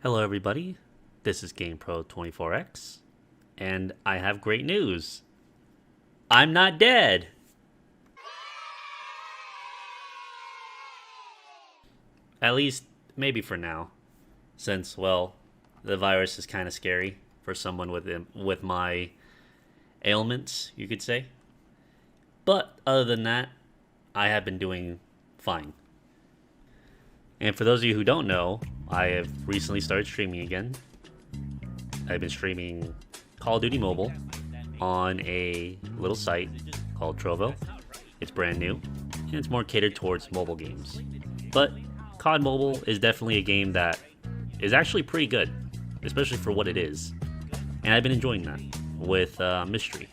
Hello, everybody. This is GamePro24X, and I have great news. I'm not dead. At least, maybe for now, since the virus is kind of scary for someone with my ailments, you could say. But other than that, I have been doing fine. And for those of you who don't know, I have recently started streaming again. I've been streaming Call of Duty Mobile on a little site called Trovo. It's brand new, and it's more catered towards mobile games. But COD Mobile is definitely a game that is actually pretty good, especially for what it is. And I've been enjoying that with Mystery.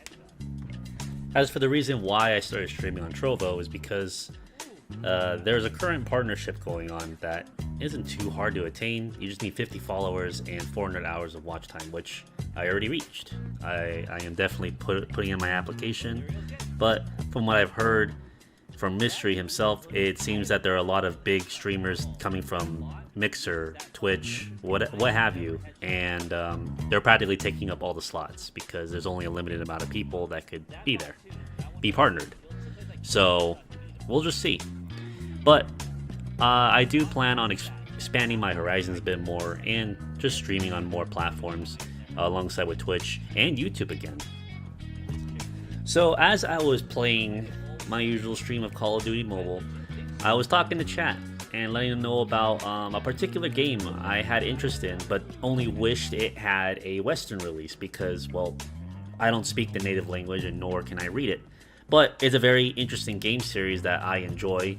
As for the reason why I started streaming on Trovo is because there's a current partnership going on that isn't too hard to attain. You just need 50 followers and 400 hours of watch time, which I already reached. I am definitely putting in my application, but from what I've heard from Mystery himself, it seems that there are a lot of big streamers coming from Mixer, Twitch, what have you, and they're practically taking up all the slots because there's only a limited amount of people that could be partnered. So we'll just see. But I do plan on expanding my horizons a bit more and just streaming on more platforms alongside with Twitch and YouTube again. So as I was playing my usual stream of Call of Duty Mobile, I was talking to chat and letting them know about a particular game I had interest in, but only wished it had a Western release because, well, I don't speak the native language and nor can I read it. But it's a very interesting game series that I enjoy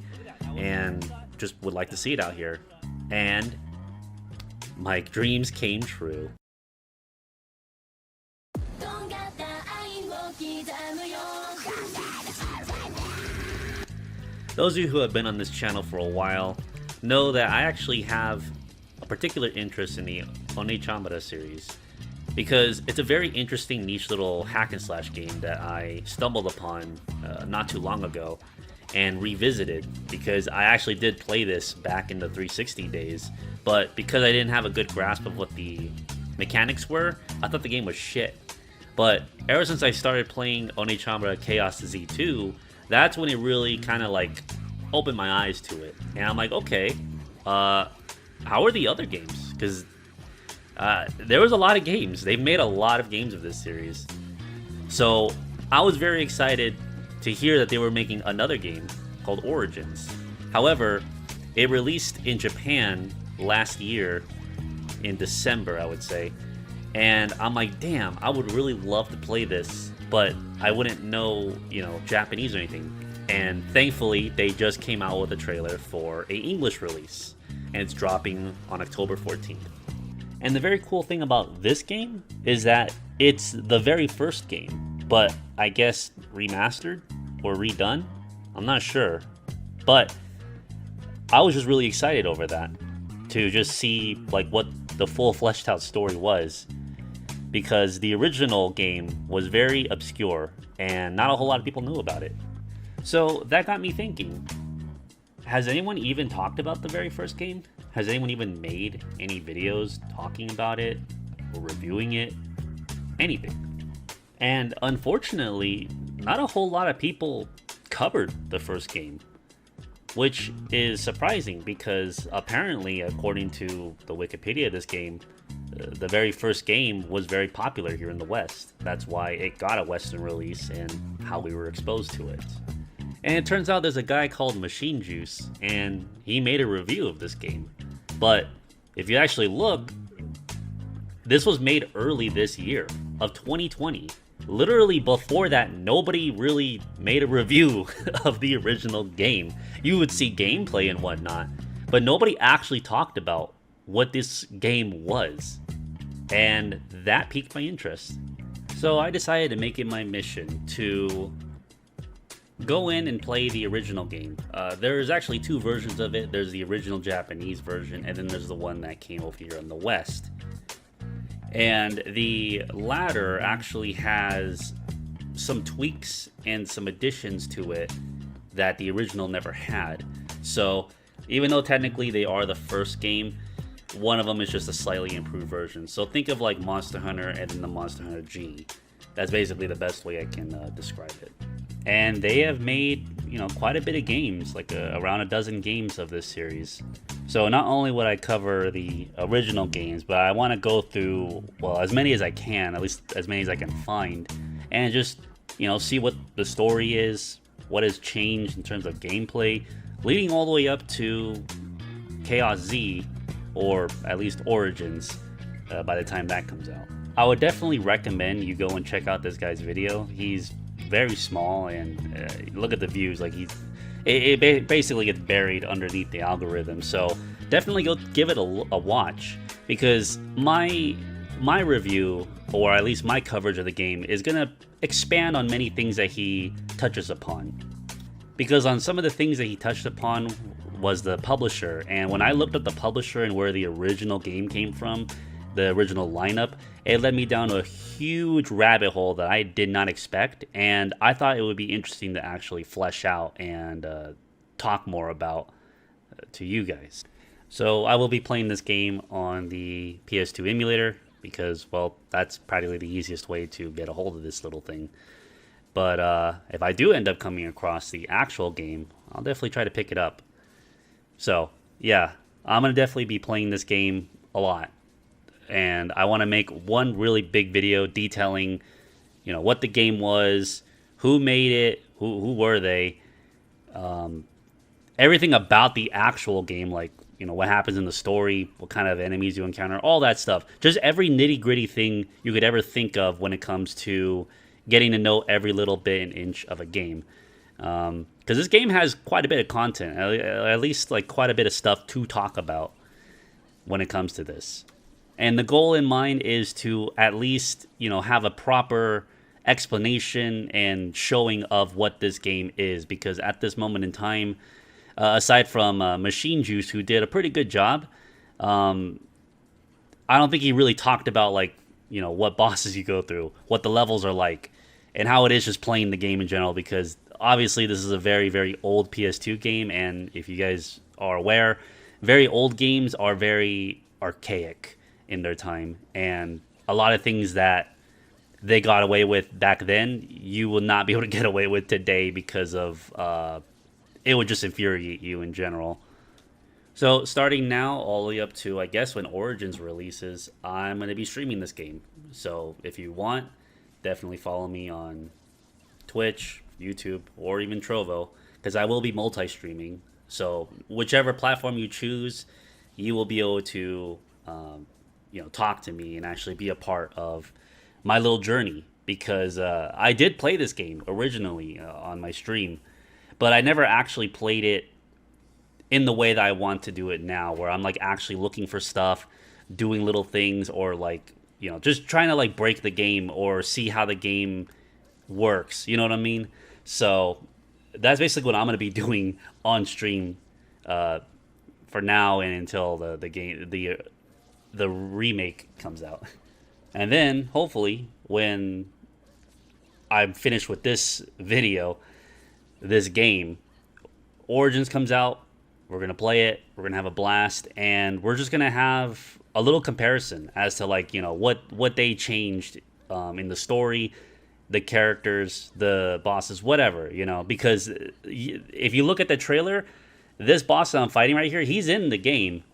and just would like to see it out here. And my dreams came true. Those of you who have been on this channel for a while know that I actually have a particular interest in the Onechanbara series because it's a very interesting niche little hack and slash game that I stumbled upon not too long ago and revisited because I actually did play this back in the 360 days, but because I didn't have a good grasp of what the mechanics were, I thought the game was shit. But ever since I started playing Onechanbara Chaos Z2, that's when it really kind of like opened my eyes to it. And I'm like, okay, how are the other games? Because there was a lot of games. They've made a lot of games of this series. So I was very excited to hear that they were making another game called Origins. However, it released in Japan last year in December, I would say. And I'm like, damn, I would really love to play this, but I wouldn't know, Japanese or anything. And thankfully, they just came out with a trailer for a English release, and it's dropping on October 14th. And the very cool thing about this game is that it's the very first game, but I guess remastered or redone? I'm not sure. But I was just really excited over that, to just see like what the full fleshed out story was, because the original game was very obscure and not a whole lot of people knew about it. So that got me thinking, has anyone even talked about the very first game? Has anyone even made any videos talking about it or reviewing it? Anything. And unfortunately, not a whole lot of people covered the first game, which is surprising because apparently, according to the Wikipedia of this game, the very first game was very popular here in the West. That's why it got a Western release and how we were exposed to it. And it turns out there's a guy called Machine Juice, and he made a review of this game. But if you actually look, this was made early this year of 2020. Literally before that, nobody really made a review of the original game. You would see gameplay and whatnot, but nobody actually talked about what this game was. And that piqued my interest. So I decided to make it my mission to go in and play the original game. There's actually two versions of it. There's the original Japanese version, and then there's the one that came over here in the West. And the latter actually has some tweaks and some additions to it that the original never had. So even though technically they are the first game, one of them is just a slightly improved version. So think of like Monster Hunter and then the Monster Hunter G. That's basically the best way I can describe it. And they have made, you know, quite a bit of games, like around a dozen games of this series. So not only would I cover the original games, but I want to go through, well, as many as I can, at least as many as I can find, and just, you know, see what the story is, what has changed in terms of gameplay, leading all the way up to Chaos Z, or at least Origins, by the time that comes out. I would definitely recommend you go and check out this guy's video. He's very small, and look at the views, like it basically gets buried underneath the algorithm. So definitely go give it a watch, because my review, or at least my coverage of the game, is gonna expand on many things that he touches upon. Because on some of the things that he touched upon was the publisher, and when I looked at the publisher and where the original game came from, the original lineup, it led me down a huge rabbit hole that I did not expect, and I thought it would be interesting to actually flesh out and talk more about to you guys. So I will be playing this game on the PS2 emulator, because, well, that's practically the easiest way to get a hold of this little thing. But if I do end up coming across the actual game, I'll definitely try to pick it up. So yeah, I'm going to definitely be playing this game a lot. And I want to make one really big video detailing, you know, what the game was, who made it, who were they, everything about the actual game, like, you know, what happens in the story, what kind of enemies you encounter, all that stuff. Just every nitty-gritty thing you could ever think of when it comes to getting to know every little bit and inch of a game. Because this game has quite a bit of content, at least like quite a bit of stuff to talk about when it comes to this. And the goal in mind is to at least, you know, have a proper explanation and showing of what this game is. Because at this moment in time, aside from Machine Juice, who did a pretty good job, I don't think he really talked about, like, you know, what bosses you go through, what the levels are like, and how it is just playing the game in general. Because obviously this is a very, very old PS2 game, and if you guys are aware, very old games are very archaic in their time, and a lot of things that they got away with back then, you will not be able to get away with today, because of it would just infuriate you in general. So starting now all the way up to, I guess, when Origins releases, I'm going to be streaming this game. So if you want, definitely follow me on Twitch, YouTube, or even Trovo, because I will be multi-streaming. So whichever platform you choose, you will be able to you know, talk to me and actually be a part of my little journey. Because I did play this game originally on my stream, but I never actually played it in the way that I want to do it now, where I'm like actually looking for stuff, doing little things, or like, you know, just trying to like break the game or see how the game works. You know what I mean? So that's basically what I'm going to be doing on stream for now and until the game, the remake comes out. And then hopefully when I'm finished with this video, this game, Origins comes out, we're going to play it, we're going to have a blast, and we're just going to have a little comparison as to, like, you know, what they changed in the story, the characters, the bosses, whatever, you know. Because if you look at the trailer, this boss that I'm fighting right here, he's in the game.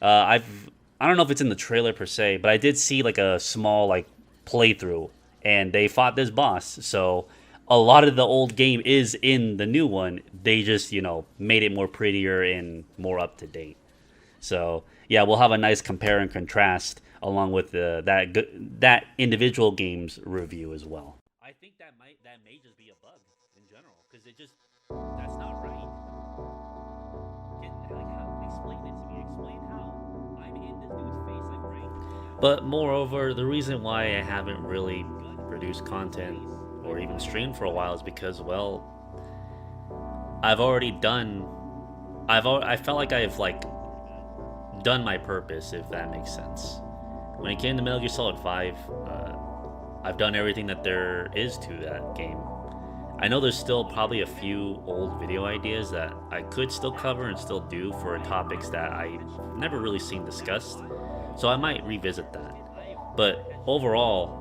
I don't know if it's in the trailer per se, but I did see like a small like playthrough, and they fought this boss. So a lot of the old game is in the new one. They just, you know, made it more prettier and more up to date. So yeah, we'll have a nice compare and contrast along with that individual game's review as well. I think that may just be a bug in general, because that's not right. Explain it to me. Explain how I'm in this dude's face like right. But moreover, the reason why I haven't really produced content or even streamed for a while is because, well, I felt like I've like done my purpose, if that makes sense. When it came to Metal Gear Solid 5, I've done everything that there is to that game. I know there's still probably a few old video ideas that I could still cover and still do for topics that I never really seen discussed. So I might revisit that. But overall,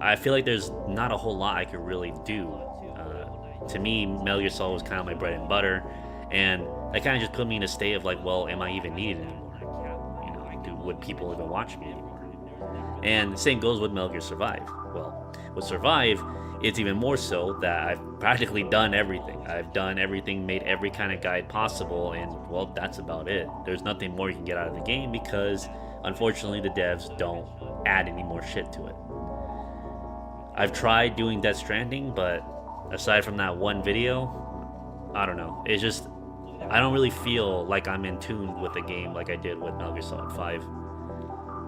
I feel like there's not a whole lot I could really do. To me, Metal Gear Solid was kind of my bread and butter, and that kind of just put me in a state of like, well, am I even needed anymore? Would people even watch me anymore? And the same goes with Metal Gear Survive. Well, with Survive, it's even more so that I've practically done everything. I've done everything, made every kind of guide possible, and well, that's about it. There's nothing more you can get out of the game because, unfortunately, the devs don't add any more shit to it. I've tried doing Death Stranding, but aside from that one video, I don't know. It's just, I don't really feel like I'm in tune with the game like I did with Metal Gear Solid 5.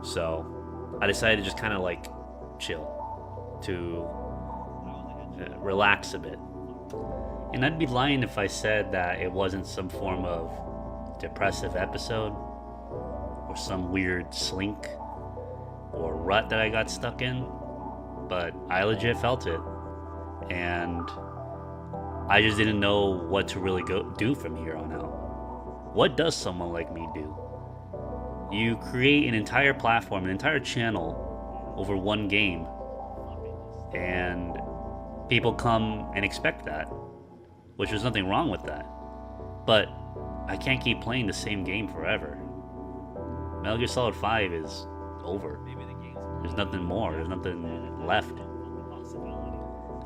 So I decided to just kind of like chill, to relax a bit. And I'd be lying if I said that it wasn't some form of depressive episode or some weird slink or rut that I got stuck in, but I legit felt it. And I just didn't know what to really do from here on out. What does someone like me do? You create an entire platform, an entire channel over one game, and people come and expect that, which there's nothing wrong with that. But I can't keep playing the same game forever. Metal Gear Solid 5 is over. There's nothing more. There's nothing left.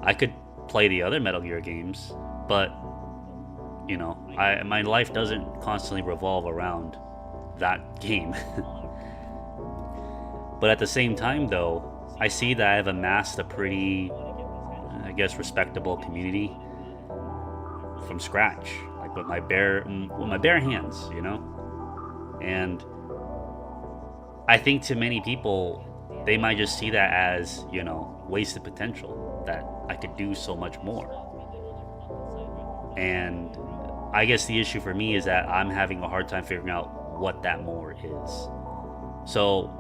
I could play the other Metal Gear games, but my life doesn't constantly revolve around that game. But at the same time, though, I see that I've amassed a pretty, I guess, respectable community from scratch, like with my bare hands, And I think to many people, they might just see that as, wasted potential, that I could do so much more. And I guess the issue for me is that I'm having a hard time figuring out what that more is. So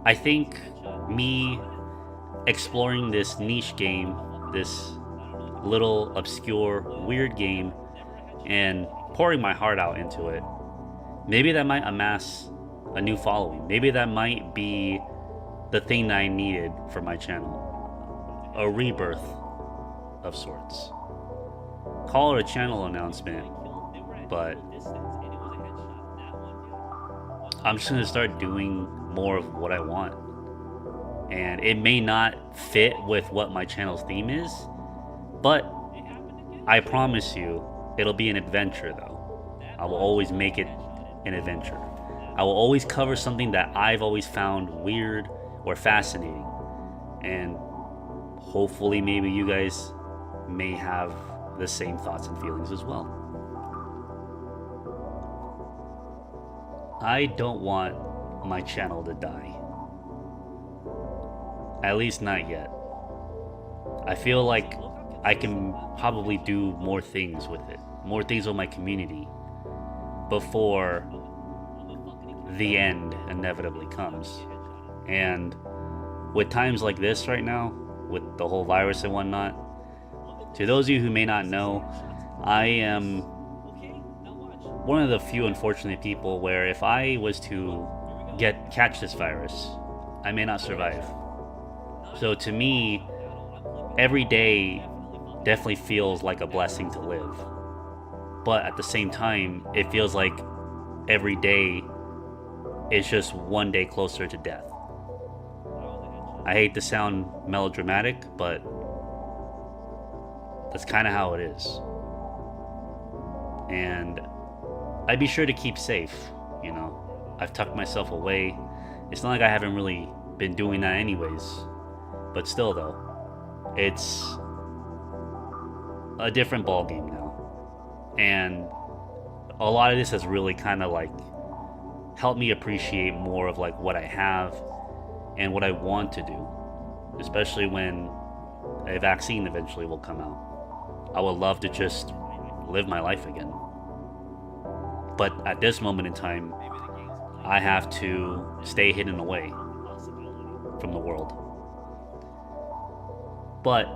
I think me exploring this niche game, this little obscure weird game, and pouring my heart out into it, maybe that might amass a new following. Maybe that might be the thing that I needed for my channel. A rebirth of sorts. Call it a channel announcement, but I'm just gonna start doing more of what I want. And it may not fit with what my channel's theme is, but I promise you, it'll be an adventure though. I will always make it an adventure. I will always cover something that I've always found weird or fascinating. And hopefully maybe you guys may have the same thoughts and feelings as well. I don't want my channel to die. At least not yet. I feel like I can probably do more things with it. More things with my community before the end inevitably comes. And with times like this right now, with the whole virus and whatnot, to those of you who may not know, I am one of the few unfortunate people where if I was to catch this virus, I may not survive. So to me, every day definitely feels like a blessing to live. But at the same time, it feels like every day is just one day closer to death. I hate to sound melodramatic, but that's kind of how it is. And I'd be sure to keep safe, I've tucked myself away. It's not like I haven't really been doing that anyways. But still though, it's a different ballgame now. And a lot of this has really kind of like helped me appreciate more of like what I have and what I want to do, especially when a vaccine eventually will come out. I would love to just live my life again. But at this moment in time, I have to stay hidden away from the world. But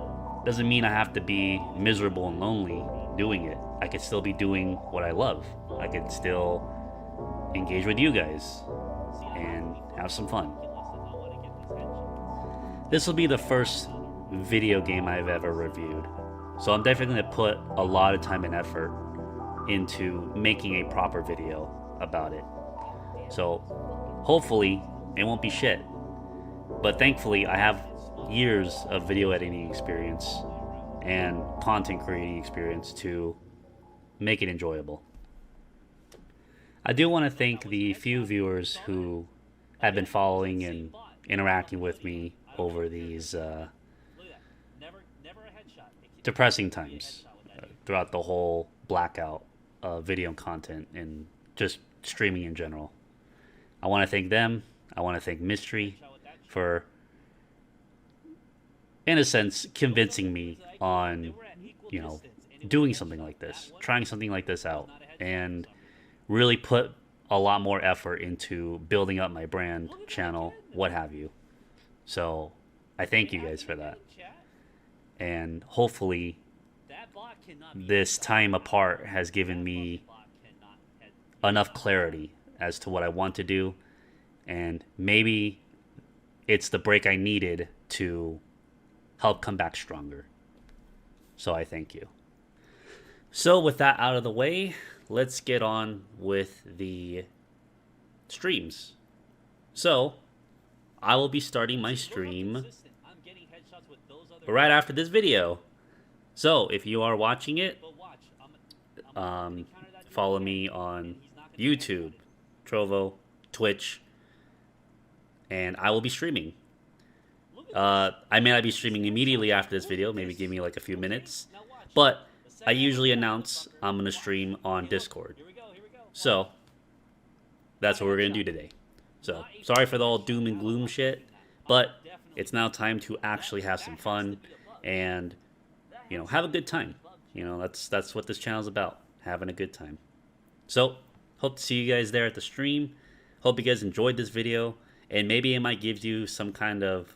doesn't mean I have to be miserable and lonely doing it. I could still be doing what I love. I could still engage with you guys and have some fun. This will be the first video game I've ever reviewed, so I'm definitely going to put a lot of time and effort into making a proper video about it. So hopefully it won't be shit, but thankfully I have years of video editing experience and content creating experience to make it enjoyable. I do want to thank the few viewers who have been following and interacting with me over these depressing times throughout the whole blackout of video content and just streaming in general. I want to thank them. I want to thank Mystery for, in a sense, convincing me on, doing something like this, trying something like this out, and really put a lot more effort into building up my brand, channel, what have you. So I thank you guys for that. And hopefully this time apart has given me enough clarity as to what I want to do, and maybe it's the break I needed to help come back stronger. So I thank you. So with that out of the way, let's get on with the streams. So I will be starting my stream right after this video. So if you are watching it, follow me on YouTube, Trovo, Twitch, and I will be streaming. I may not be streaming immediately after this video, maybe give me like a few minutes, but I usually announce I'm going to stream on Discord. So that's what we're going to do today. So sorry for the all doom and gloom shit, but it's now time to actually have some fun and, have a good time. That's what this channel is about, having a good time. So hope to see you guys there at the stream. Hope you guys enjoyed this video, and maybe it might give you some kind of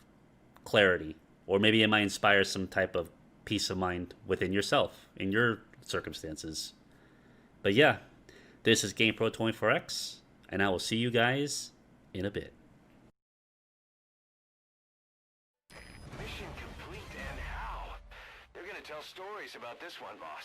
clarity, or maybe it might inspire some type of peace of mind within yourself, in your circumstances. But yeah, this is GamePro24X, and I will see you guys in a bit. Mission complete, and how? They're gonna tell stories about this one, boss.